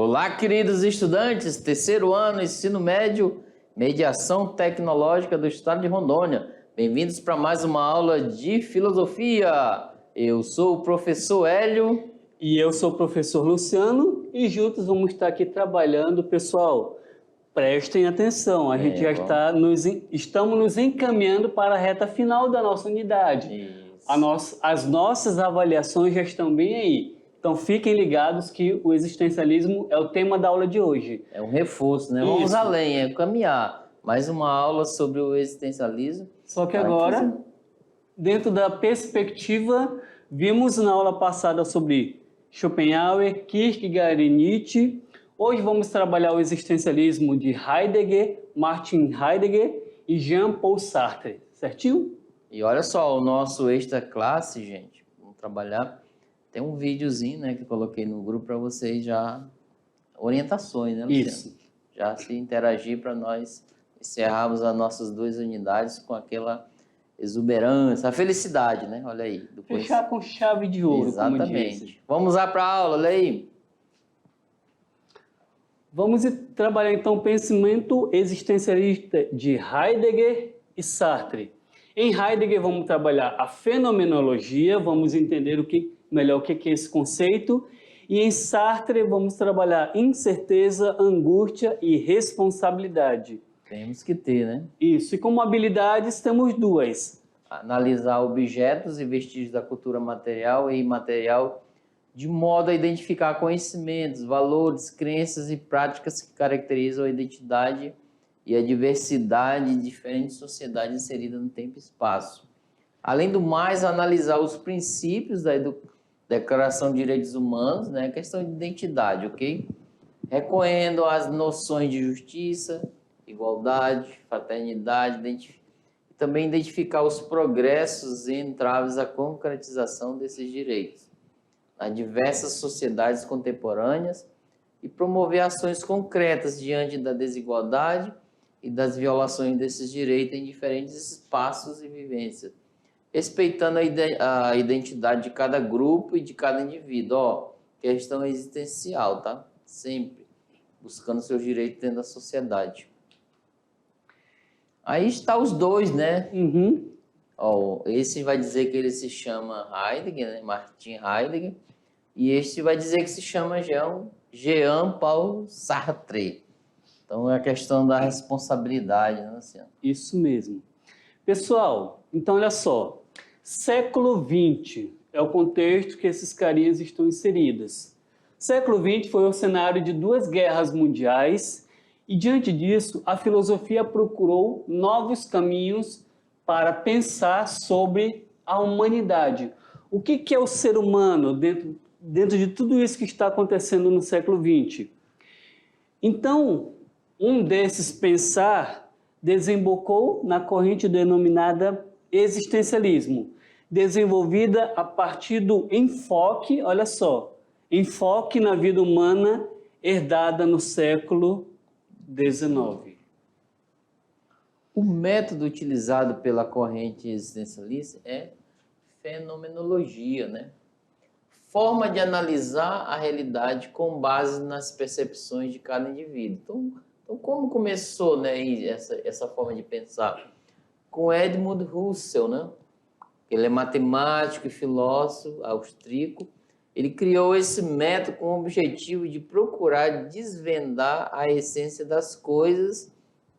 Olá, queridos estudantes, terceiro ano, ensino médio, mediação tecnológica do estado de Rondônia. Bem-vindos para mais uma aula de filosofia. Eu sou o professor Hélio. E eu sou o professor Luciano e juntos vamos estar aqui trabalhando. Pessoal, prestem atenção, a gente já estamos nos encaminhando para a reta final da nossa unidade. As nossas avaliações já estão bem aí. Então fiquem ligados que o existencialismo é o tema da aula de hoje. É um reforço, né? Vamos além, é caminhar. Mais uma aula sobre o existencialismo. Só que agora, dentro da perspectiva, vimos na aula passada sobre Schopenhauer, Kierkegaard e Nietzsche. Hoje vamos trabalhar o existencialismo de Heidegger, Martin Heidegger e Jean-Paul Sartre, certinho? E olha só, o nosso extra classe, gente, vamos trabalhar. Tem um videozinho, né, que eu coloquei no grupo para vocês já orientações, né, Luciano? Isso. Já se interagir para nós encerrarmos as nossas 2 unidades com aquela exuberância, a felicidade, né? Olha aí. Fechar com chave de ouro, exatamente. Como disse. Vamos lá para a aula, olha aí. Vamos trabalhar então o pensamento existencialista de Heidegger e Sartre. Em Heidegger vamos trabalhar a fenomenologia, vamos entender melhor o que é esse conceito. E em Sartre vamos trabalhar incerteza, angústia e responsabilidade. Temos que ter, né? Isso, e como habilidades temos 2. Analisar objetos e vestígios da cultura material e imaterial de modo a identificar conhecimentos, valores, crenças e práticas que caracterizam a identidade e a diversidade de diferentes sociedades inseridas no tempo e espaço. Além do mais, analisar os princípios da Declaração de Direitos Humanos, né? Questão de identidade, ok? Reconhecendo as noções de justiça, igualdade, fraternidade, e também identificar os progressos e entraves à concretização desses direitos nas diversas sociedades contemporâneas e promover ações concretas diante da desigualdade e das violações desses direitos em diferentes espaços e vivências, respeitando a identidade de cada grupo e de cada indivíduo. Ó, questão existencial, tá? Sempre buscando seus direitos dentro da sociedade. Aí está os 2, né? Uhum. Ó, esse vai dizer que ele se chama Heidegger, né? Martin Heidegger. E este vai dizer que se chama Jean-Paul Sartre. Então é a questão da responsabilidade, né, Luciano? Isso mesmo. Pessoal, então olha só. Século XX é o contexto que esses carinhas estão inseridos. Século XX foi o cenário de 2 guerras mundiais e, diante disso, a filosofia procurou novos caminhos para pensar sobre a humanidade. O que é o ser humano dentro de tudo isso que está acontecendo no século XX? Então, um desses pensar desembocou na corrente denominada existencialismo, desenvolvida a partir do enfoque, olha só, enfoque na vida humana herdada no século XIX. O método utilizado pela corrente existencialista é fenomenologia, né? Forma de analisar a realidade com base nas percepções de cada indivíduo. Então como começou, né, essa forma de pensar? Com Edmund Husserl, né? Ele é matemático e filósofo austríaco. Ele criou esse método com o objetivo de procurar desvendar a essência das coisas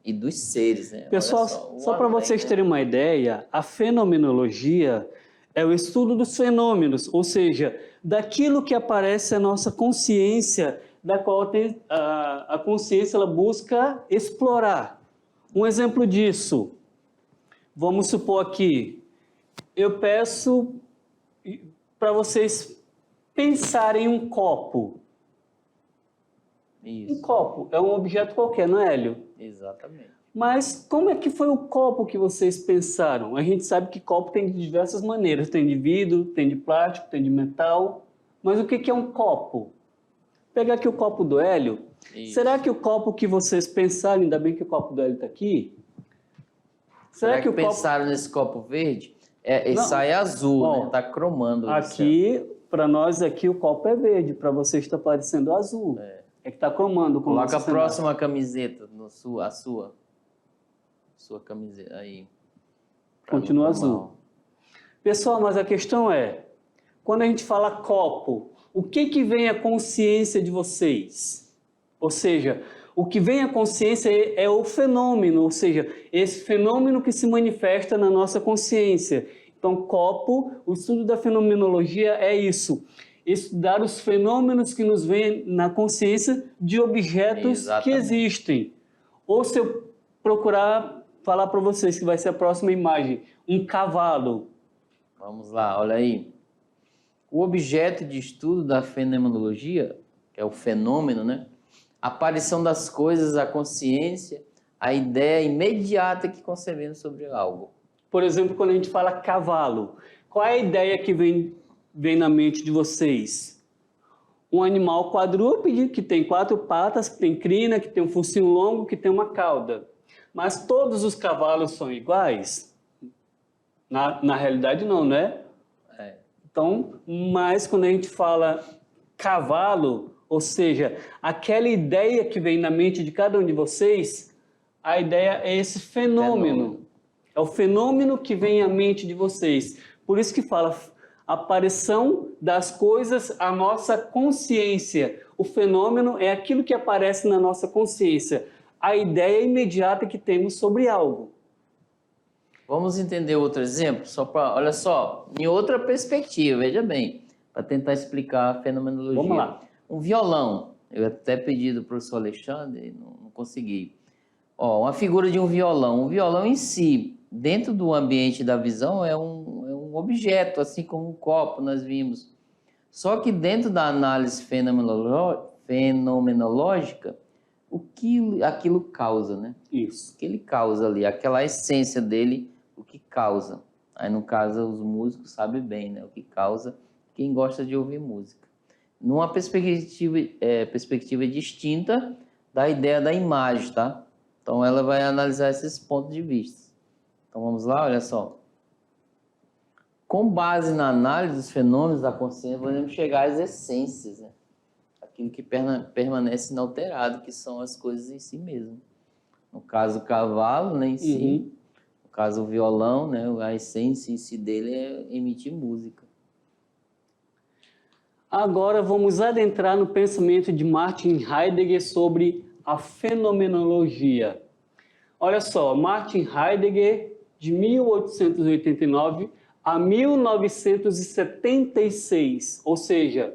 e dos seres, né? Pessoal, só para vocês terem uma ideia, a fenomenologia é o estudo dos fenômenos, ou seja, daquilo que aparece a nossa consciência, da qual a consciência ela busca explorar. Um exemplo disso, vamos supor aqui, eu peço para vocês pensarem em um copo. Isso. Um copo é um objeto qualquer, não é, Hélio? Exatamente. Mas como é que foi o copo que vocês pensaram? A gente sabe que copo tem de diversas maneiras. Tem de vidro, tem de plástico, tem de metal. Mas o que é um copo? Pegar aqui o copo do Hélio. Isso. Será que o copo que vocês pensaram, ainda bem que o copo do Hélio está aqui? Será que pensaram nesse copo verde? Sai azul, ó, né? Está cromando. Aqui, para nós aqui, o copo é verde. Para vocês está parecendo azul. É que está cromando com o Coloca nosso a cenário. próxima camiseta, a sua camiseta aí. Pra Continua não azul. mal. Pessoal, mas a questão é, quando a gente fala copo, o que vem à consciência de vocês? Ou seja, o que vem à consciência é o fenômeno, ou seja, esse fenômeno que se manifesta na nossa consciência. Então, copo, o estudo da fenomenologia é isso, estudar os fenômenos que nos vêm na consciência de objetos que Exatamente. existem. Ou se eu procurar falar para vocês que vai ser a próxima imagem, um cavalo. Vamos lá, olha aí. O objeto de estudo da fenomenologia, que é o fenômeno, né? A aparição das coisas, a consciência, a ideia imediata que concebemos sobre algo. Por exemplo, quando a gente fala cavalo, qual é a ideia que vem na mente de vocês? Um animal quadrúpede que tem 4 patas, que tem crina, que tem um focinho longo, que tem uma cauda. Mas todos os cavalos são iguais? Na realidade não, né? É. Então, mas quando a gente fala cavalo, ou seja, aquela ideia que vem na mente de cada um de vocês, a ideia é esse fenômeno. É o fenômeno que vem à mente de vocês. Por isso que fala aparição das coisas à nossa consciência. O fenômeno é aquilo que aparece na nossa consciência. A ideia imediata que temos sobre algo. Vamos entender outro exemplo? Olha só, em outra perspectiva, veja bem, para tentar explicar a fenomenologia. Vamos lá. Um violão, eu até pedi do professor Alexandre, não consegui. Ó, uma figura de um violão. O violão em si, dentro do ambiente da visão, é um objeto, assim como um copo, nós vimos. Só que dentro da análise fenomenológica, o que aquilo causa, né? Isso. O que ele causa ali, aquela essência dele, o que causa. Aí, no caso, os músicos sabem bem, né? O que causa quem gosta de ouvir música. Numa perspectiva distinta da ideia da imagem, tá? Então, ela vai analisar esses pontos de vista. Então, vamos lá, olha só. Com base na análise dos fenômenos da consciência, podemos chegar às essências, né? Aquilo que permanece inalterado, que são as coisas em si mesmo. No caso, o cavalo, né, em si. No caso, o violão, né, a essência em si dele é emitir música. Agora vamos adentrar no pensamento de Martin Heidegger sobre a fenomenologia. Olha só, Martin Heidegger, de 1889 a 1976, ou seja,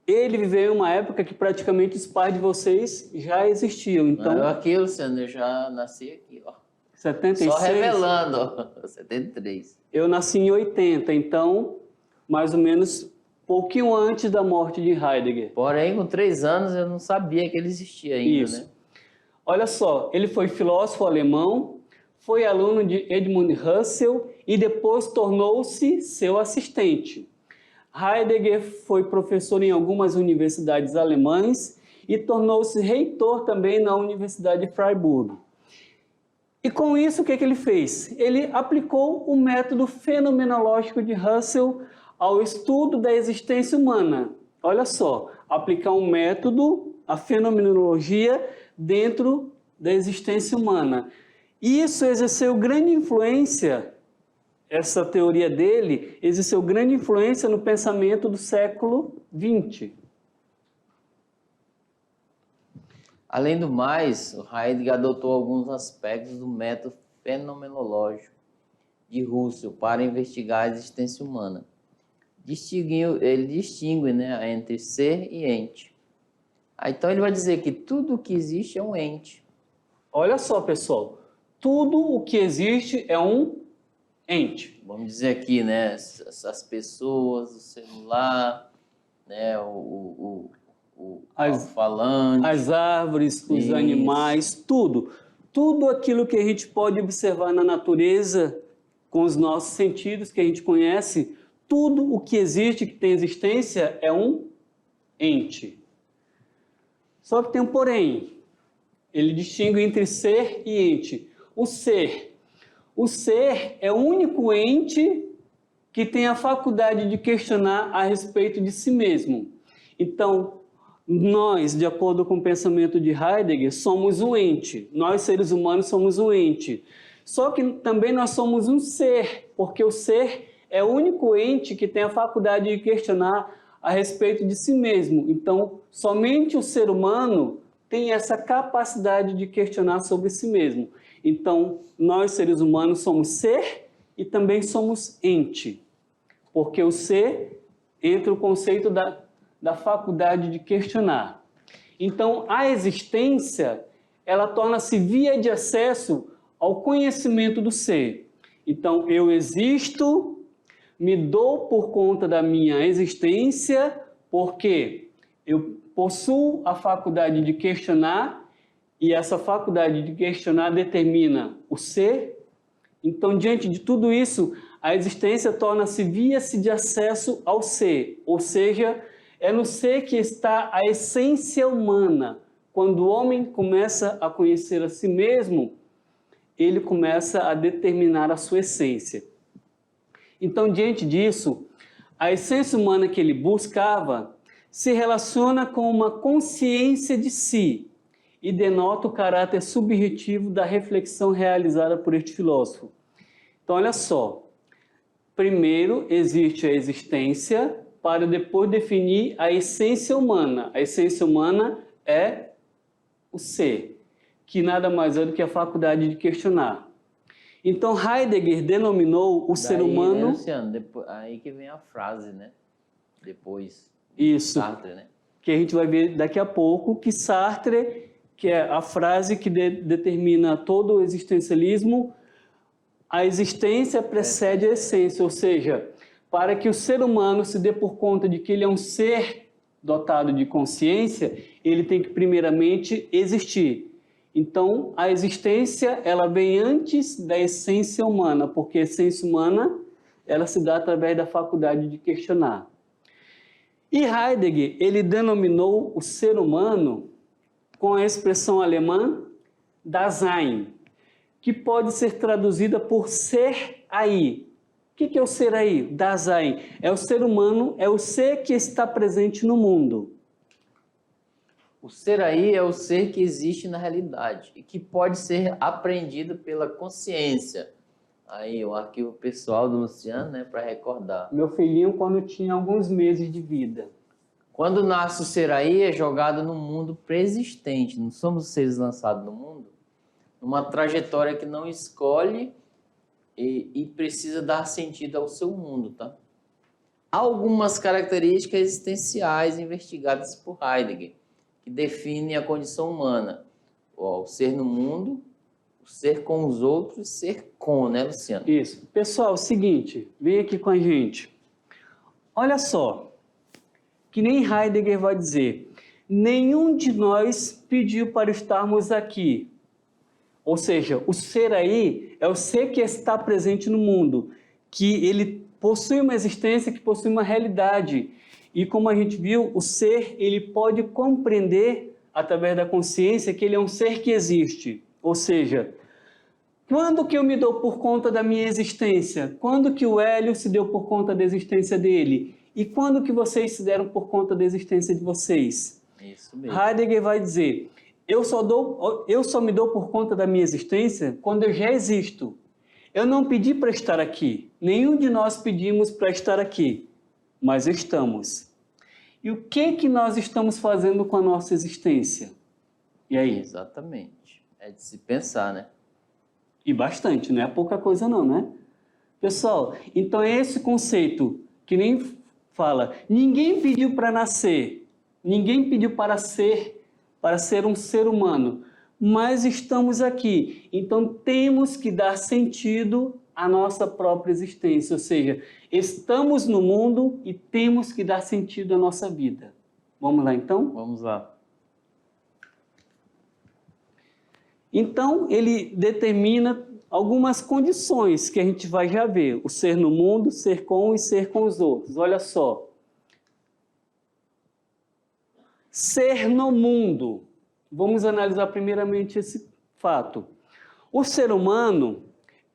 ele viveu em uma época que praticamente os pais de vocês já existiam. Então, Não, aqui, Luciano, eu já nasci aqui, ó. 76, Só revelando, ó. 73. eu nasci em 80, então, mais ou menos pouquinho antes da morte de Heidegger. Porém, com 3 anos, eu não sabia que ele existia ainda, Isso. né? Olha só, ele foi filósofo alemão, foi aluno de Edmund Husserl e depois tornou-se seu assistente. Heidegger foi professor em algumas universidades alemãs e tornou-se reitor também na Universidade de Freiburg. E com isso, o que ele fez? Ele aplicou o método fenomenológico de Husserl ao estudo da existência humana. Olha só, aplicar um método, a fenomenologia, dentro da existência humana. E isso exerceu grande influência, essa teoria dele, exerceu grande influência no pensamento do século XX. Além do mais, o Heidegger adotou alguns aspectos do método fenomenológico de Husserl para investigar a existência humana. Ele distingue, né, entre ser e ente. Então ele vai dizer que tudo o que existe é um ente. Olha só, pessoal, tudo o que existe é um ente. Vamos dizer aqui, né, as pessoas, o celular, né, o alto-falante. As árvores, os Isso. animais, tudo. Tudo aquilo que a gente pode observar na natureza com os nossos sentidos que a gente conhece, tudo o que existe, que tem existência, é um ente. Só que tem um porém. Ele distingue entre ser e ente. O ser é o único ente que tem a faculdade de questionar a respeito de si mesmo. Então, Nós, de acordo com o pensamento de Heidegger, somos um ente. Nós, seres humanos, somos um ente. Só que também nós somos um ser, porque o ser é o único ente que tem a faculdade de questionar a respeito de si mesmo. Então, somente o ser humano tem essa capacidade de questionar sobre si mesmo. Então, nós, seres humanos, somos ser e também somos ente, porque o ser entra o conceito da faculdade de questionar. Então, a existência, ela torna-se via de acesso ao conhecimento do ser. Então, eu existo, me dou por conta da minha existência, porque eu possuo a faculdade de questionar, e essa faculdade de questionar determina o ser. Então, diante de tudo isso, a existência torna-se via-se de acesso ao ser, ou seja, é no ser que está a essência humana. Quando o homem começa a conhecer a si mesmo, ele começa a determinar a sua essência. Então, diante disso, a essência humana que ele buscava se relaciona com uma consciência de si e denota o caráter subjetivo da reflexão realizada por este filósofo. Então, olha só. Primeiro, existe a existência para depois definir a essência humana. A essência humana é o ser, que nada mais é do que a faculdade de questionar. Então, Heidegger denominou o ser humano... Né, Luciano? Depois, aí que vem a frase, né? Depois. Isso. Sartre, né? Que a gente vai ver daqui a pouco, que Sartre, que é a frase que determina todo o existencialismo, a existência precede a essência, ou seja, para que o ser humano se dê por conta de que ele é um ser dotado de consciência, ele tem que primeiramente existir. Então, a existência, ela vem antes da essência humana, porque a essência humana, ela se dá através da faculdade de questionar. E Heidegger, ele denominou o ser humano com a expressão alemã Dasein, que pode ser traduzida por ser aí. O que é o ser aí? Dasein. É o ser humano, é o ser que está presente no mundo. O ser aí é o ser que existe na realidade e que pode ser aprendido pela consciência. Aí, o arquivo pessoal do Luciano, né, para recordar. Meu filhinho, quando tinha alguns meses de vida. Quando nasce o ser aí, é jogado no mundo preexistente. Não somos seres lançados no mundo. Numa trajetória que não escolhe e precisa dar sentido ao seu mundo, tá? Há algumas características existenciais investigadas por Heidegger, que definem a condição humana. O ser no mundo, o ser com os outros e ser com, né, Luciano? Isso. Pessoal, é o seguinte, vem aqui com a gente. Olha só, que nem Heidegger vai dizer, nenhum de nós pediu para estarmos aqui. Ou seja, o ser aí é o ser que está presente no mundo, que ele possui uma existência, que possui uma realidade. E como a gente viu, o ser, ele pode compreender, através da consciência, que ele é um ser que existe. Ou seja, quando que eu me dou por conta da minha existência? Quando que o Hélio se deu por conta da existência dele? E quando que vocês se deram por conta da existência de vocês? Isso mesmo. Heidegger vai dizer, eu só me dou por conta da minha existência quando eu já existo. Eu não pedi para estar aqui. Nenhum de nós pedimos para estar aqui. Mas estamos. E o que nós estamos fazendo com a nossa existência? E aí? Exatamente. É de se pensar, né? E bastante, não é pouca coisa não, né? Pessoal, então é esse conceito que nem fala, ninguém pediu para nascer, ninguém pediu para ser um ser humano, mas estamos aqui. Então temos que dar sentido à nossa própria existência, ou seja, estamos no mundo e temos que dar sentido à nossa vida. Vamos lá, então? Vamos lá. Então, ele determina algumas condições que a gente vai já ver. O ser no mundo, ser com e ser com os outros. Olha só. Ser no mundo. Vamos analisar primeiramente esse fato. O ser humano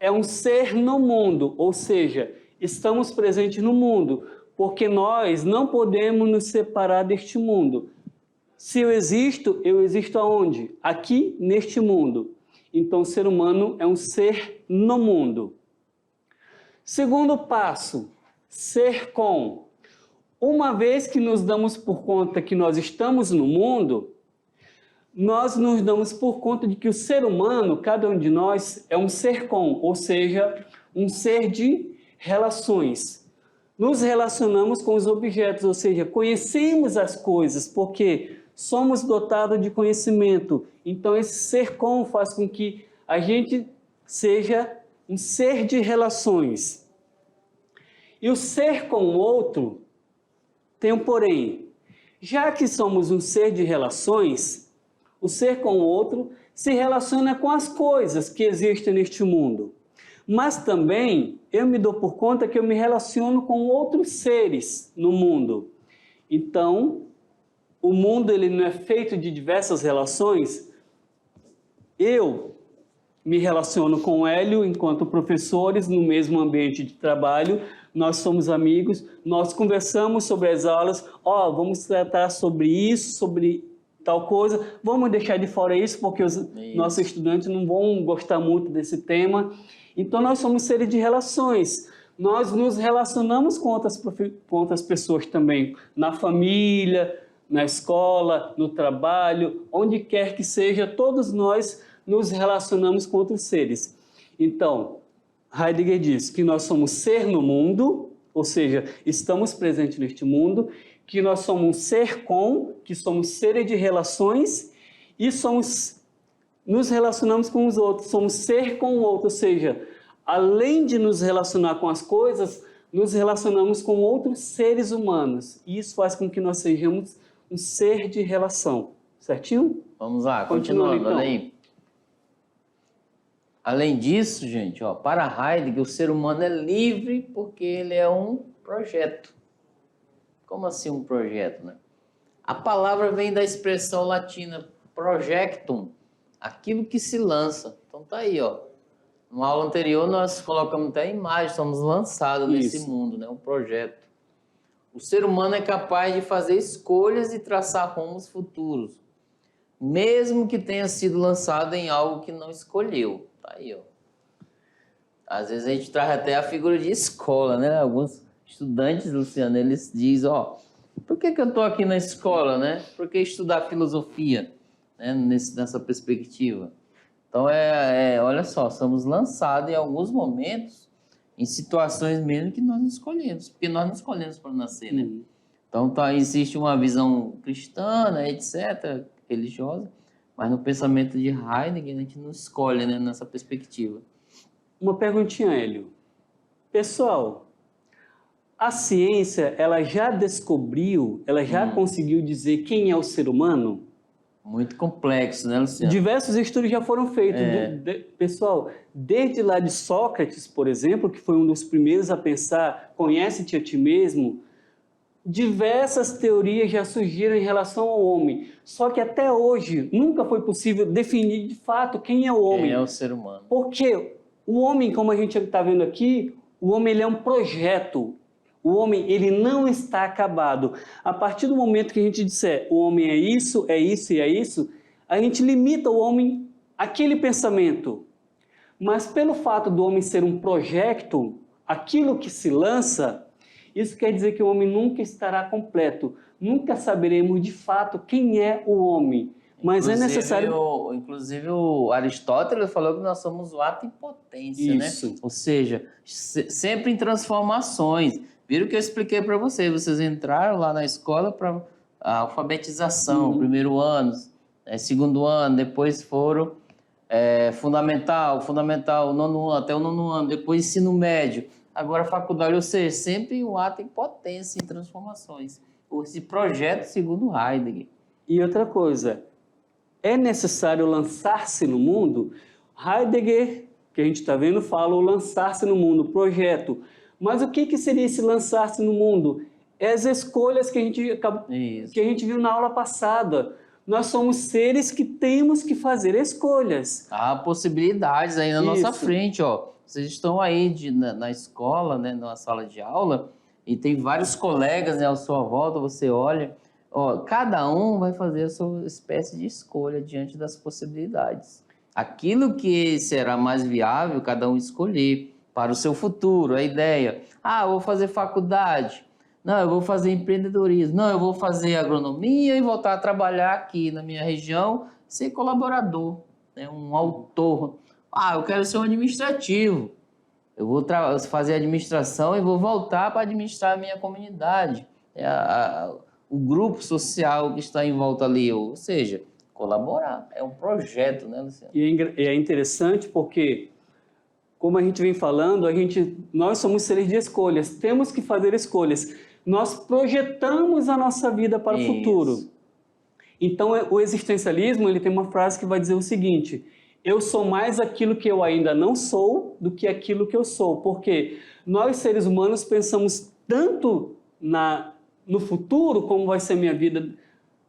é um ser no mundo, ou seja, estamos presentes no mundo, porque nós não podemos nos separar deste mundo. Se eu existo aonde? Aqui, neste mundo. Então, o ser humano é um ser no mundo. Segundo passo, ser com. Uma vez que nos damos por conta que nós estamos no mundo, nós nos damos por conta de que o ser humano, cada um de nós, é um ser com, ou seja, um ser de relações. Nos relacionamos com os objetos, ou seja, conhecemos as coisas, porque somos dotados de conhecimento. Então, esse ser com faz com que a gente seja um ser de relações. E o ser com o outro tem um porém. Já que somos um ser de relações, o ser com o outro se relaciona com as coisas que existem neste mundo. Mas também eu me dou por conta que eu me relaciono com outros seres no mundo. Então, o mundo ele não é feito de diversas relações. Eu me relaciono com o Hélio enquanto professores no mesmo ambiente de trabalho. Nós somos amigos, nós conversamos sobre as aulas. Vamos tratar sobre isso, sobre tal coisa. Vamos deixar de fora isso, porque os nossos estudantes não vão gostar muito desse tema. Então, nós somos seres de relações. Nós nos relacionamos com outras pessoas também, na família, na escola, no trabalho, onde quer que seja, todos nós nos relacionamos com outros seres. Então, Heidegger diz que nós somos ser no mundo, ou seja, estamos presentes neste mundo, que nós somos um ser com, que somos seres de relações e nos relacionamos com os outros, somos ser com o outro, ou seja, além de nos relacionar com as coisas, nos relacionamos com outros seres humanos. E isso faz com que nós sejamos um ser de relação. Certinho? Vamos lá, continuando. Então. Além disso, gente, para Heidegger, o ser humano é livre porque ele é um projeto. Como assim um projeto, né? A palavra vem da expressão latina projectum, aquilo que se lança. Então tá aí, Na aula anterior nós colocamos até a imagem, somos lançados nesse mundo, né? Um projeto. O ser humano é capaz de fazer escolhas e traçar rumos futuros, mesmo que tenha sido lançado em algo que não escolheu. Tá aí, Às vezes a gente traz até a figura de escola, né? Alguns estudantes, Luciano, eles dizem, por que eu estou aqui na escola, né? Por que estudar filosofia, né? Nessa perspectiva? Então, olha só, somos lançados em alguns momentos em situações mesmo que nós não escolhemos, porque nós não escolhemos para nascer, né? Então, existe uma visão cristã, né, etc., religiosa, mas no pensamento de Heidegger a gente não escolhe, né, nessa perspectiva. Uma perguntinha, Hélio. Pessoal, a ciência, ela já descobriu, ela já conseguiu dizer quem é o ser humano? Muito complexo, né, Luciano? Diversos estudos já foram feitos. Pessoal, desde lá de Sócrates, por exemplo, que foi um dos primeiros a pensar, conhece-te a ti mesmo, diversas teorias já surgiram em relação ao homem. Só que até hoje nunca foi possível definir de fato quem é o homem. Quem é o ser humano. Porque o homem, como a gente está vendo aqui, o homem ele é um projeto. O homem, ele não está acabado. A partir do momento que a gente disser o homem é isso e é isso, a gente limita o homem àquele pensamento. Mas pelo fato do homem ser um projeto, aquilo que se lança, isso quer dizer que o homem nunca estará completo. Nunca saberemos de fato quem é o homem. Mas é necessário... Inclusive o Aristóteles falou que nós somos o ato em potência, né? Ou seja, sempre em transformações. Viram que eu expliquei para vocês? Vocês entraram lá na escola para a alfabetização, primeiro ano, segundo ano, depois foram fundamental, nono ano, até o nono ano, depois ensino médio, agora faculdade, ou seja, sempre um ato em potência, em transformações. Esse projeto segundo Heidegger. E outra coisa, é necessário lançar-se no mundo? Heidegger, que a gente está vendo, fala o lançar-se no mundo, projeto. Mas o que seria esse lançar-se no mundo? É as escolhas que a gente viu na aula passada. Nós somos seres que temos que fazer escolhas. Há possibilidades aí na nossa frente, Vocês estão aí na escola, né, na sala de aula, e tem vários colegas, né, à sua volta, você olha, Ó, cada um vai fazer a sua espécie de escolha diante das possibilidades. Aquilo que será mais viável, cada um escolher para o seu futuro, a ideia. Ah, eu vou fazer faculdade. Não, eu vou fazer empreendedorismo. Não, eu vou fazer agronomia e voltar a trabalhar aqui na minha região, ser colaborador, né? Um autor. Ah, eu quero ser um administrativo. Eu vou fazer administração e vou voltar para administrar a minha comunidade. O grupo social que está em volta ali, ou seja, colaborar. É um projeto, né, Luciano? E é interessante porque, como a gente vem falando, nós somos seres de escolhas, temos que fazer escolhas. Nós projetamos a nossa vida para o futuro. Então, o existencialismo, ele tem uma frase que vai dizer o seguinte: eu sou mais aquilo que eu ainda não sou do que aquilo que eu sou. Porque nós, seres humanos, pensamos tanto no futuro, como vai ser minha vida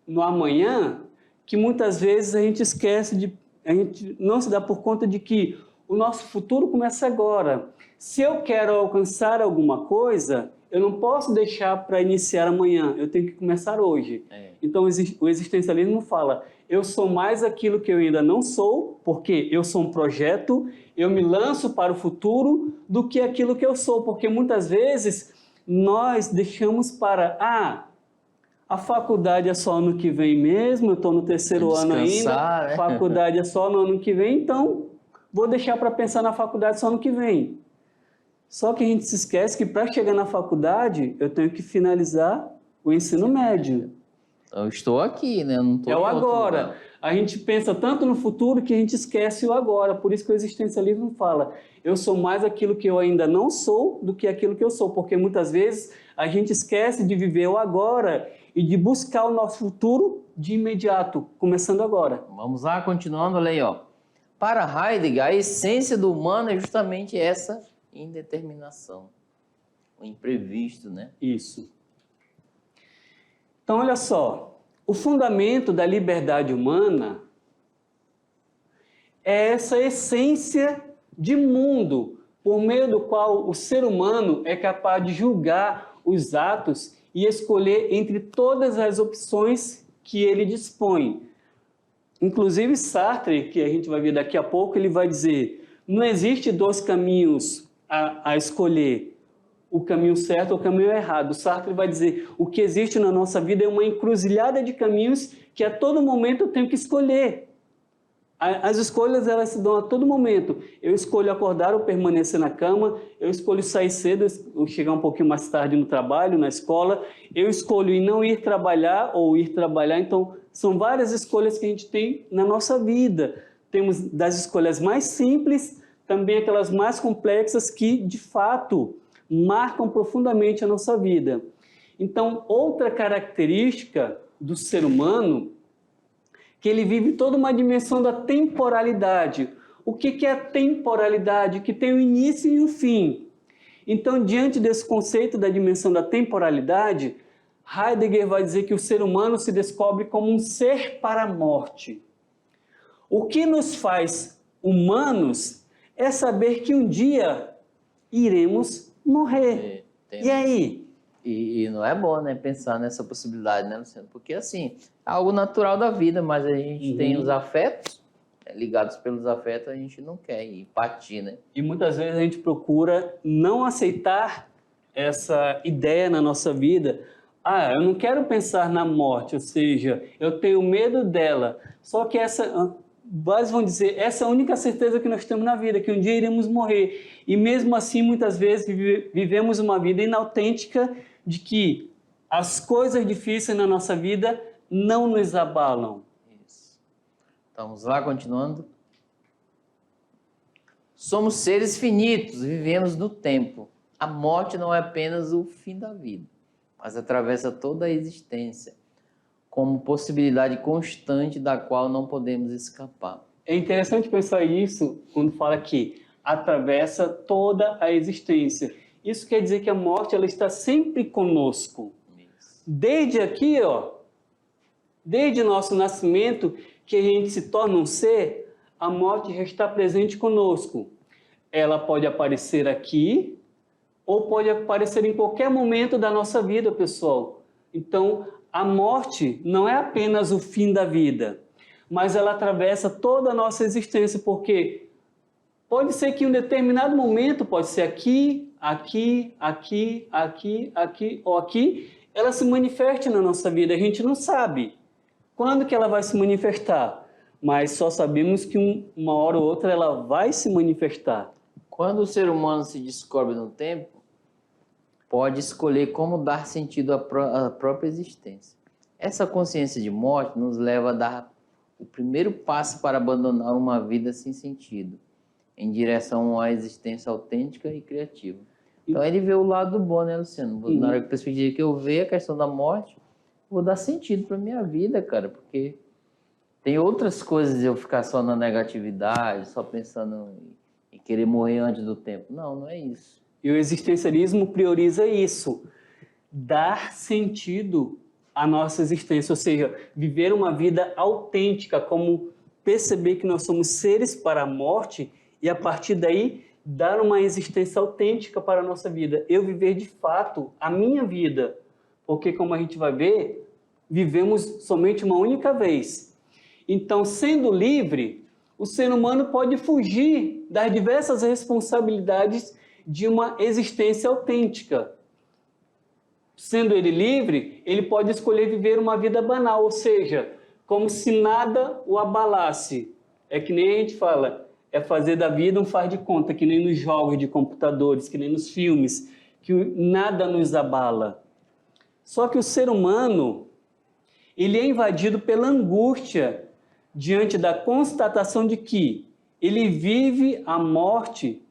no amanhã, que muitas vezes a gente esquece a gente não se dá por conta de que o nosso futuro começa agora. Se eu quero alcançar alguma coisa, eu não posso deixar para iniciar amanhã, eu tenho que começar hoje. Então o existencialismo fala: eu sou mais aquilo que eu ainda não sou, porque eu sou um projeto, eu me lanço para o futuro, do que aquilo que eu sou, porque muitas vezes nós deixamos para, a faculdade é só ano que vem mesmo, eu estou no terceiro ano ainda, né? Faculdade é só no ano que vem, então vou deixar para pensar na faculdade só ano que vem. Só que a gente se esquece que para chegar na faculdade, eu tenho que finalizar o ensino médio. Eu estou aqui, né? Eu não estou É o agora. A gente pensa tanto no futuro que a gente esquece o agora. Por isso que o existencialismo fala: eu sou mais aquilo que eu ainda não sou do que aquilo que eu sou. Porque muitas vezes a gente esquece de viver o agora e de buscar o nosso futuro de imediato, começando agora. Vamos lá, continuando a lei, ó. Para Heidegger, a essência do humano é justamente essa indeterminação, o imprevisto, né? Isso. Então, olha só, o fundamento da liberdade humana é essa essência de mundo, por meio do qual o ser humano é capaz de julgar os atos e escolher entre todas as opções que ele dispõe. Inclusive Sartre, que a gente vai ver daqui a pouco, ele vai dizer: não existe dois caminhos a escolher, o caminho certo ou o caminho errado. Sartre vai dizer: o que existe na nossa vida é uma encruzilhada de caminhos que a todo momento eu tenho que escolher. As escolhas, elas se dão a todo momento. Eu escolho acordar ou permanecer na cama, eu escolho sair cedo ou chegar um pouquinho mais tarde no trabalho, na escola, eu escolho em não ir trabalhar ou ir trabalhar. Então, são várias escolhas que a gente tem na nossa vida. Temos das escolhas mais simples, também aquelas mais complexas que, de fato, marcam profundamente a nossa vida. Então, outra característica do ser humano, que ele vive toda uma dimensão da temporalidade. O que é a temporalidade? Que tem um início e um fim. Então, diante desse conceito da dimensão da temporalidade, Heidegger vai dizer que o ser humano se descobre como um ser para a morte. O que nos faz humanos é saber que um dia iremos morrer. E aí? E não é bom, né, pensar nessa possibilidade, né, Luciano? Porque, assim, é algo natural da vida, mas a gente tem os afetos, ligados pelos afetos, a gente não quer ir partir, né? E muitas vezes a gente procura não aceitar essa ideia na nossa vida. Eu não quero pensar na morte, ou seja, eu tenho medo dela. Só que vários vão dizer, essa é a única certeza que nós temos na vida, que um dia iremos morrer. E mesmo assim, muitas vezes, vivemos uma vida inautêntica de que as coisas difíceis na nossa vida não nos abalam. Isso. Vamos lá, continuando. Somos seres finitos, vivemos no tempo. A morte não é apenas o fim da vida, mas atravessa toda a existência, como possibilidade constante da qual não podemos escapar. É interessante pensar isso quando fala que atravessa toda a existência. Isso quer dizer que a morte, ela está sempre conosco. Isso. Desde aqui, desde nosso nascimento, que a gente se torna um ser, a morte já está presente conosco. Ela pode aparecer aqui ou pode aparecer em qualquer momento da nossa vida, pessoal. Então, a morte não é apenas o fim da vida, mas ela atravessa toda a nossa existência, porque pode ser que em um determinado momento, pode ser aqui, aqui, aqui, aqui, aqui ou aqui, ela se manifeste na nossa vida. A gente não sabe quando que ela vai se manifestar, mas só sabemos que uma hora ou outra ela vai se manifestar. Quando o ser humano se descobre no tempo, pode escolher como dar sentido à própria existência. Essa consciência de morte nos leva a dar o primeiro passo para abandonar uma vida sem sentido, em direção à existência autêntica e criativa. Então ele vê o lado bom, né, Luciano? Na hora que perspectiva que eu ver a questão da morte, vou dar sentido para minha vida, cara, porque tem outras coisas de eu ficar só na negatividade, só pensando em querer morrer antes do tempo. Não, não é isso. E o existencialismo prioriza isso, dar sentido à nossa existência, ou seja, viver uma vida autêntica, como perceber que nós somos seres para a morte e a partir daí dar uma existência autêntica para a nossa vida. Eu viver de fato a minha vida, porque como a gente vai ver, vivemos somente uma única vez. Então, sendo livre, o ser humano pode fugir das diversas responsabilidades de uma existência autêntica. Sendo ele livre, ele pode escolher viver uma vida banal, ou seja, como se nada o abalasse. É que nem a gente fala, é fazer da vida um faz de conta, que nem nos jogos de computadores, que nem nos filmes, que nada nos abala. Só que o ser humano, ele é invadido pela angústia diante da constatação de que ele vive a morte,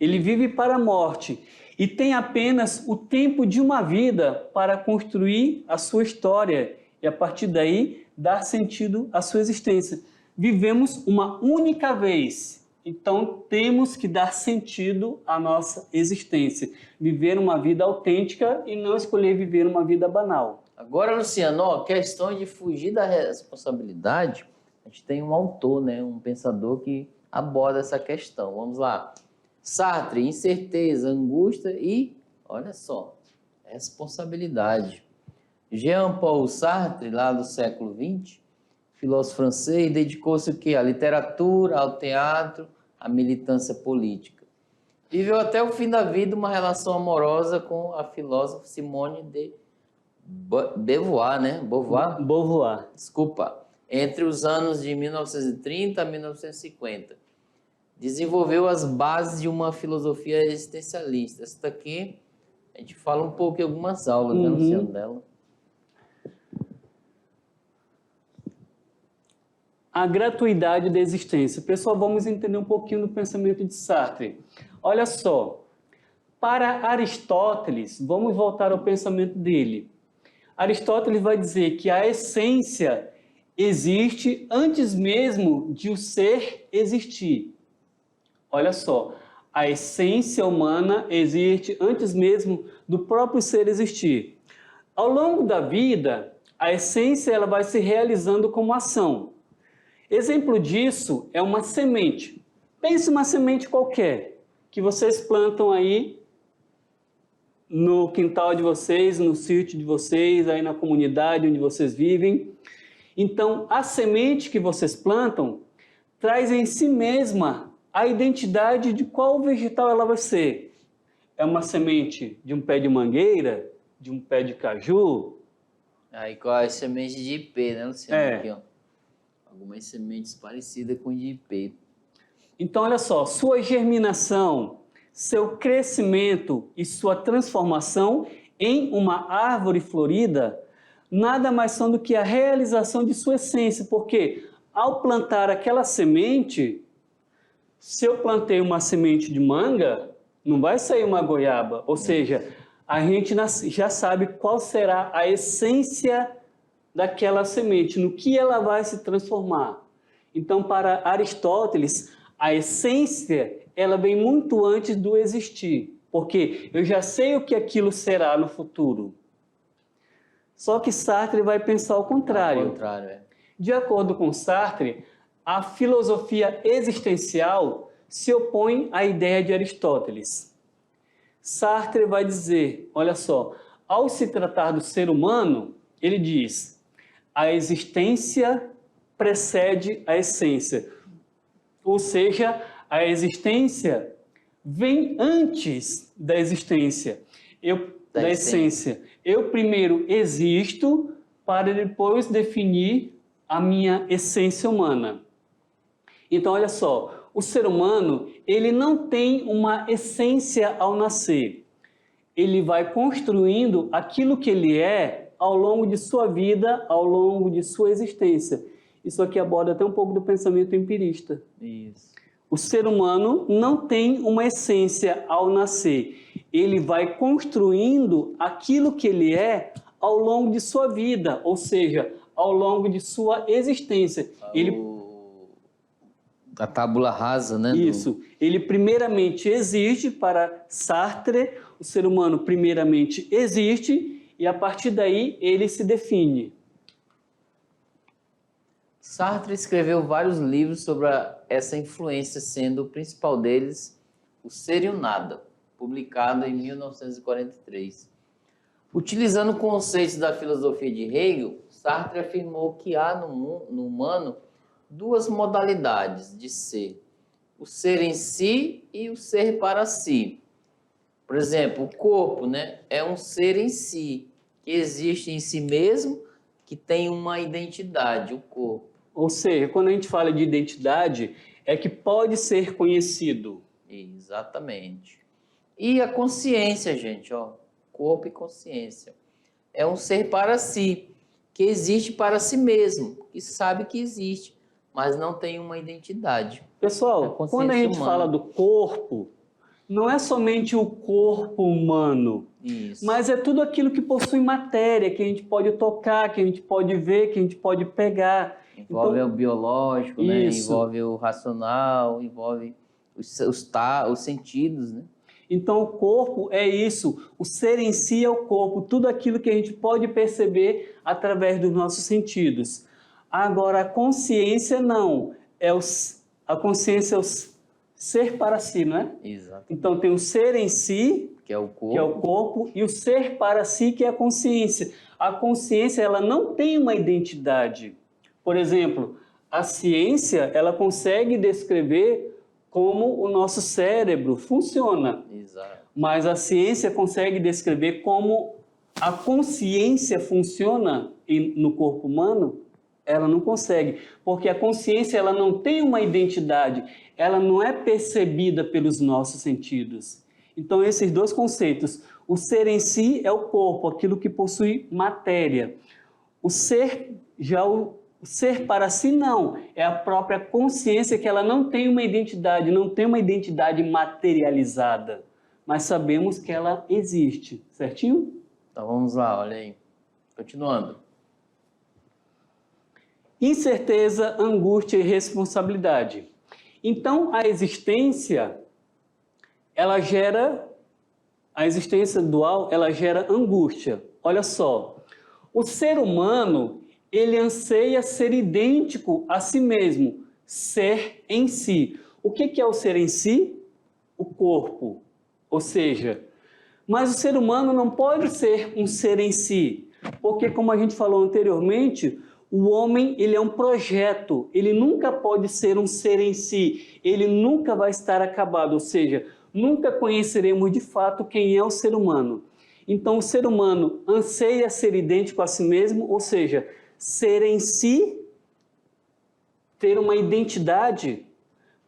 ele vive para a morte e tem apenas o tempo de uma vida para construir a sua história e a partir daí dar sentido à sua existência. Vivemos uma única vez, então temos que dar sentido à nossa existência, viver uma vida autêntica e não escolher viver uma vida banal. Agora, Luciano, ó, questão de fugir da responsabilidade, a gente tem um autor, né, um pensador que aborda essa questão. Vamos lá. Sartre, incerteza, angústia e, olha só, responsabilidade. Jean-Paul Sartre, lá do século XX, filósofo francês, dedicou-se o quê? À literatura, ao teatro, à militância política. Viveu até o fim da vida uma relação amorosa com a filósofa Simone de Beauvoir, né? Beauvoir. Desculpa. Entre os anos de 1930 a 1950. Desenvolveu as bases de uma filosofia existencialista. Essa daqui, a gente fala um pouco em algumas aulas, né, Luciano, dela. A gratuidade da existência. Pessoal, vamos entender um pouquinho do pensamento de Sartre. Olha só, para Aristóteles, vamos voltar ao pensamento dele. Aristóteles vai dizer que a essência existe antes mesmo de o ser existir. Olha só, a essência humana existe antes mesmo do próprio ser existir. Ao longo da vida, a essência ela vai se realizando como ação. Exemplo disso é uma semente. Pense uma semente qualquer, que vocês plantam aí no quintal de vocês, no sítio de vocês, aí na comunidade onde vocês vivem. Então, a semente que vocês plantam traz em si mesma a identidade de qual vegetal ela vai ser. É uma semente de um pé de mangueira, de um pé de caju? Aí com as sementes de ipê, né, Luciano? Aqui, ó. Algumas sementes parecidas com de ipê. Então, olha só, sua germinação, seu crescimento e sua transformação em uma árvore florida nada mais são do que a realização de sua essência, porque ao plantar aquela semente, se eu plantei uma semente de manga, não vai sair uma goiaba, ou seja, a gente já sabe qual será a essência daquela semente, no que ela vai se transformar. Então, para Aristóteles, a essência ela vem muito antes do existir, porque eu já sei o que aquilo será no futuro. Só que Sartre vai pensar ao contrário. Ao contrário, é. De acordo com Sartre, a filosofia existencial se opõe à ideia de Aristóteles. Sartre vai dizer, olha só, ao se tratar do ser humano, ele diz: a existência precede a essência. Ou seja, a existência vem antes da existência, da essência. Eu primeiro existo para depois definir a minha essência humana. Então, olha só, o ser humano, ele não tem uma essência ao nascer. Ele vai construindo aquilo que ele é ao longo de sua vida, ao longo de sua existência. Isso aqui aborda até um pouco do pensamento empirista. Isso. O ser humano não tem uma essência ao nascer. Ele vai construindo aquilo que ele é ao longo de sua vida, ou seja, ao longo de sua existência. A tábula rasa, né? Isso. Ele primeiramente existe, para Sartre, o ser humano primeiramente existe e a partir daí ele se define. Sartre escreveu vários livros sobre essa influência, sendo o principal deles O Ser e o Nada, publicado em 1943. Utilizando conceitos da filosofia de Hegel, Sartre afirmou que há no humano duas modalidades de ser: o ser em si e o ser para si. Por exemplo, o corpo, né, é um ser em si, que existe em si mesmo, que tem uma identidade, o corpo. Ou seja, quando a gente fala de identidade, é que pode ser conhecido. Exatamente. E a consciência, gente, ó, corpo e consciência. É um ser para si, que existe para si mesmo, que sabe que existe, mas não tem uma identidade. Pessoal, quando a gente fala do corpo, não é somente o corpo humano, Isso. mas é tudo aquilo que possui matéria, que a gente pode tocar, que a gente pode ver, que a gente pode pegar. Envolve então, o biológico, né? Isso. Envolve o racional, envolve os sentidos, né? Então, o corpo é isso, o ser em si é o corpo, tudo aquilo que a gente pode perceber através dos nossos sentidos. Agora, a consciência não, a consciência é o ser para si, não é? Exato. Então, tem o ser em si, Que é o corpo. que é o corpo, e o ser para si, que é a consciência. A consciência, ela não tem uma identidade. Por exemplo, a ciência, ela consegue descrever como o nosso cérebro funciona. Exato. Mas a ciência consegue descrever como a consciência funciona no corpo humano? Ela não consegue, porque a consciência ela não tem uma identidade, ela não é percebida pelos nossos sentidos. Então, esses dois conceitos, o ser em si é o corpo, aquilo que possui matéria. O ser para si não, é a própria consciência que ela não tem uma identidade, não tem uma identidade materializada, mas sabemos que ela existe, certinho? Então vamos lá, olha aí. Continuando. Incerteza, angústia e responsabilidade. Então, a existência dual, ela gera angústia. Olha só, o ser humano, ele anseia ser idêntico a si mesmo, ser em si. O que é o ser em si? O corpo. Ou seja, mas o ser humano não pode ser um ser em si, porque, como a gente falou anteriormente, o homem, ele é um projeto, ele nunca pode ser um ser em si, ele nunca vai estar acabado, ou seja, nunca conheceremos de fato quem é o ser humano. Então, o ser humano anseia ser idêntico a si mesmo, ou seja, ser em si, ter uma identidade,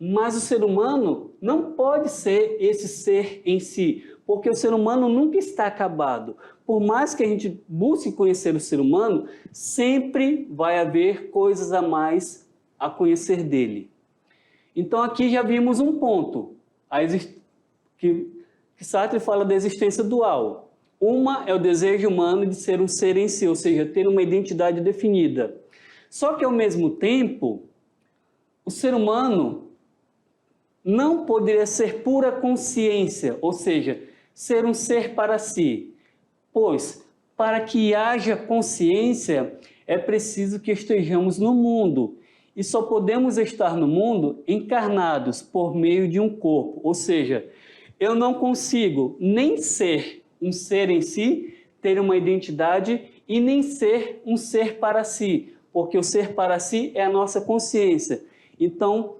mas o ser humano não pode ser esse ser em si, porque o ser humano nunca está acabado. Por mais que a gente busque conhecer o ser humano, sempre vai haver coisas a mais a conhecer dele. Então aqui já vimos um ponto, que Sartre fala da existência dual. Uma é o desejo humano de ser um ser em si, ou seja, ter uma identidade definida. Só que ao mesmo tempo, o ser humano não poderia ser pura consciência, ou seja, ser um ser para si. Pois, para que haja consciência, é preciso que estejamos no mundo. E só podemos estar no mundo encarnados por meio de um corpo. Ou seja, eu não consigo nem ser um ser em si, ter uma identidade e nem ser um ser para si, porque o ser para si é a nossa consciência. Então,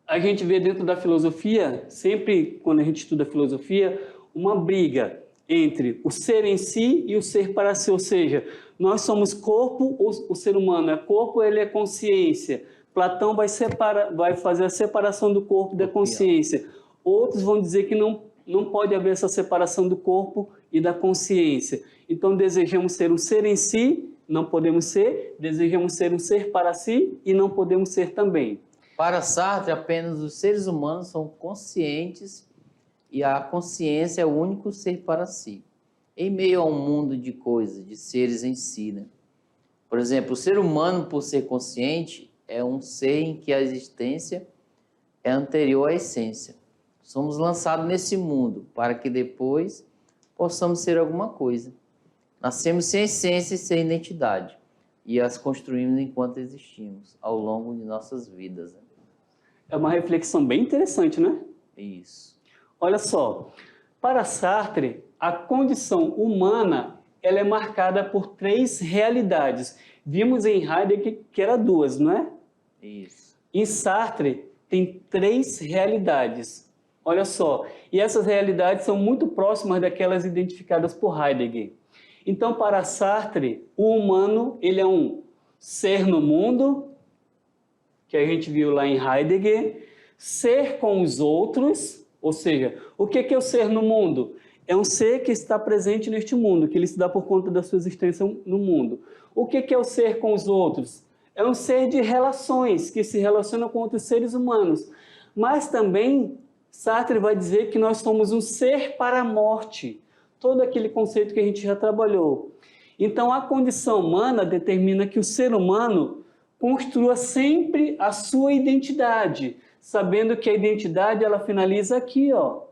a gente vê dentro da filosofia, sempre quando a gente estuda filosofia, uma briga entre o ser em si e o ser para si, ou seja, nós somos corpo, o ser humano é corpo, ele é consciência. Platão vai fazer a separação do corpo e da consciência. Outros vão dizer que não pode haver essa separação do corpo e da consciência. Então desejamos ser um ser em si, não podemos ser, desejamos ser um ser para si e não podemos ser também. Para Sartre, apenas os seres humanos são conscientes e a consciência é o único ser para si. Em meio a um mundo de coisas, de seres em si, né? Por exemplo, o ser humano, por ser consciente, é um ser em que a existência é anterior à essência. Somos lançados nesse mundo para que depois possamos ser alguma coisa. Nascemos sem essência e sem identidade e as construímos enquanto existimos, ao longo de nossas vidas, né? É uma reflexão bem interessante, né? Isso. Olha só, para Sartre, a condição humana ela é marcada por 3 realidades. Vimos em Heidegger que era 2, não é? Isso. Em Sartre tem 3 realidades. Olha só, e essas realidades são muito próximas daquelas identificadas por Heidegger. Então, para Sartre, o humano ele é um ser no mundo, que a gente viu lá em Heidegger, ser com os outros, ou seja, o que é o ser no mundo? É um ser que está presente neste mundo, que ele se dá por conta da sua existência no mundo. O que é o ser com os outros? É um ser de relações, que se relaciona com outros seres humanos. Mas também, Sartre vai dizer que nós somos um ser para a morte. Todo aquele conceito que a gente já trabalhou. Então, a condição humana determina que o ser humano construa sempre a sua identidade, sabendo que a identidade ela finaliza aqui, ó.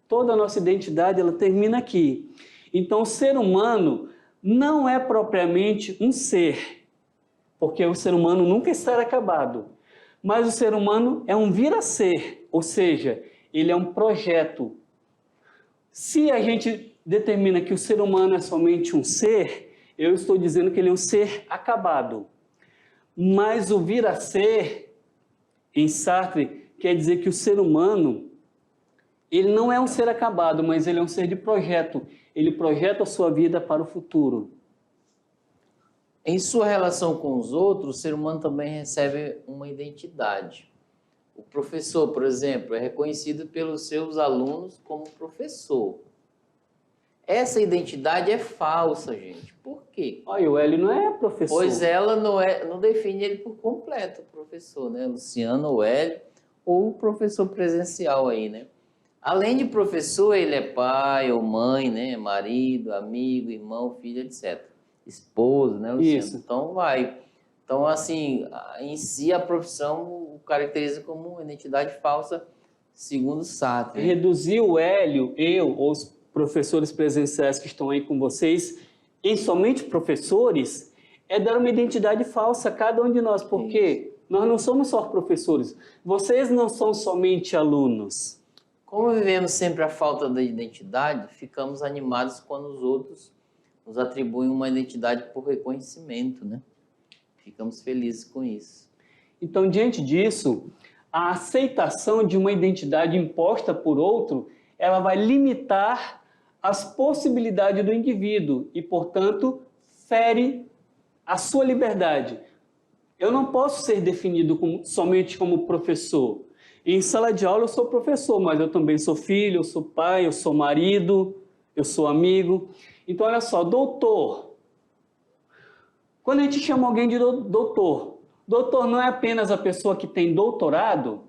Toda a nossa identidade ela termina aqui. Então, o ser humano não é propriamente um ser, porque o ser humano nunca estará acabado. Mas o ser humano é um vir a ser, ou seja, ele é um projeto. Se a gente determina que o ser humano é somente um ser, eu estou dizendo que ele é um ser acabado. Mas o vir a ser, em Sartre, quer dizer que o ser humano, ele não é um ser acabado, mas ele é um ser de projeto. Ele projeta a sua vida para o futuro. Em sua relação com os outros, o ser humano também recebe uma identidade. O professor, por exemplo, é reconhecido pelos seus alunos como professor. Essa identidade é falsa, gente. Por quê? Olha, o Hélio não é professor. Pois ela não define ele por completo, o professor, né? Luciano ou Hélio, ou o professor presencial aí, né? Além de professor, ele é pai ou mãe, né? Marido, amigo, irmão, filho, etc. Esposo, né, Luciano? Isso. Então, vai. Então, assim, em si, a profissão o caracteriza como uma identidade falsa, segundo Sartre. Reduzir o Hélio, eu, ou os professores presenciais que estão aí com vocês, em somente professores, é dar uma identidade falsa a cada um de nós, porque nós não somos só professores, vocês não são somente alunos. Como vivemos sempre a falta da identidade, ficamos animados quando os outros nos atribuem uma identidade por reconhecimento, né? Ficamos felizes com isso. Então, diante disso, a aceitação de uma identidade imposta por outro, ela vai limitar as possibilidades do indivíduo e, portanto, fere a sua liberdade. Eu não posso ser definido somente como professor. Em sala de aula eu sou professor, mas eu também sou filho, eu sou pai, eu sou marido, eu sou amigo. Então, olha só, doutor. Quando a gente chama alguém de doutor, doutor não é apenas a pessoa que tem doutorado.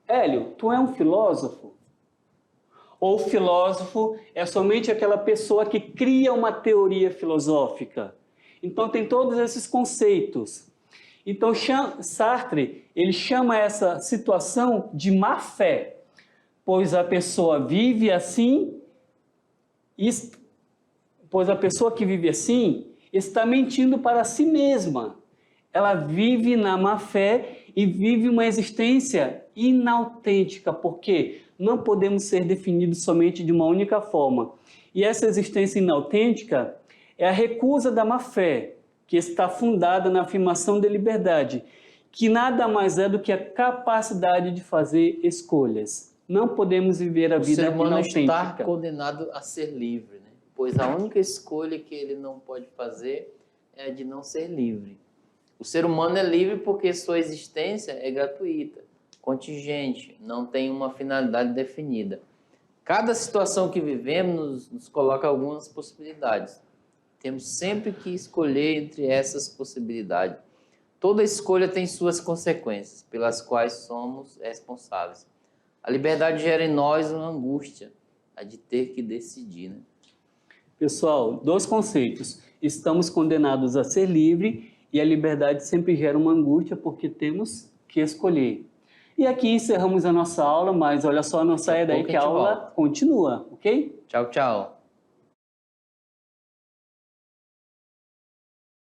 Hélio, tu é um filósofo? Ou filósofo é somente aquela pessoa que cria uma teoria filosófica? Então, tem todos esses conceitos. Então, Sartre, ele chama essa situação de má fé, pois a pessoa vive assim, pois a pessoa que vive assim está mentindo para si mesma. Ela vive na má fé e vive uma existência inautêntica, porque não podemos ser definidos somente de uma única forma. E essa existência inautêntica é a recusa da má-fé, que está fundada na afirmação da liberdade, que nada mais é do que a capacidade de fazer escolhas. Não podemos viver a vida O ser humano está inautêntica. condenado a ser livre, né? Pois a única escolha que ele não pode fazer é a de não ser livre. O ser humano é livre porque sua existência é gratuita, contingente, não tem uma finalidade definida. Cada situação que vivemos nos coloca algumas possibilidades. Temos sempre que escolher entre essas possibilidades. Toda escolha tem suas consequências, pelas quais somos responsáveis. A liberdade gera em nós uma angústia, a de ter que decidir, né? Pessoal, 2 conceitos. Estamos condenados a ser livre e a liberdade sempre gera uma angústia porque temos que escolher. E aqui encerramos a nossa aula, mas olha só, não saia daí pouco que a a gente aula volta. continua, ok? Tchau, tchau.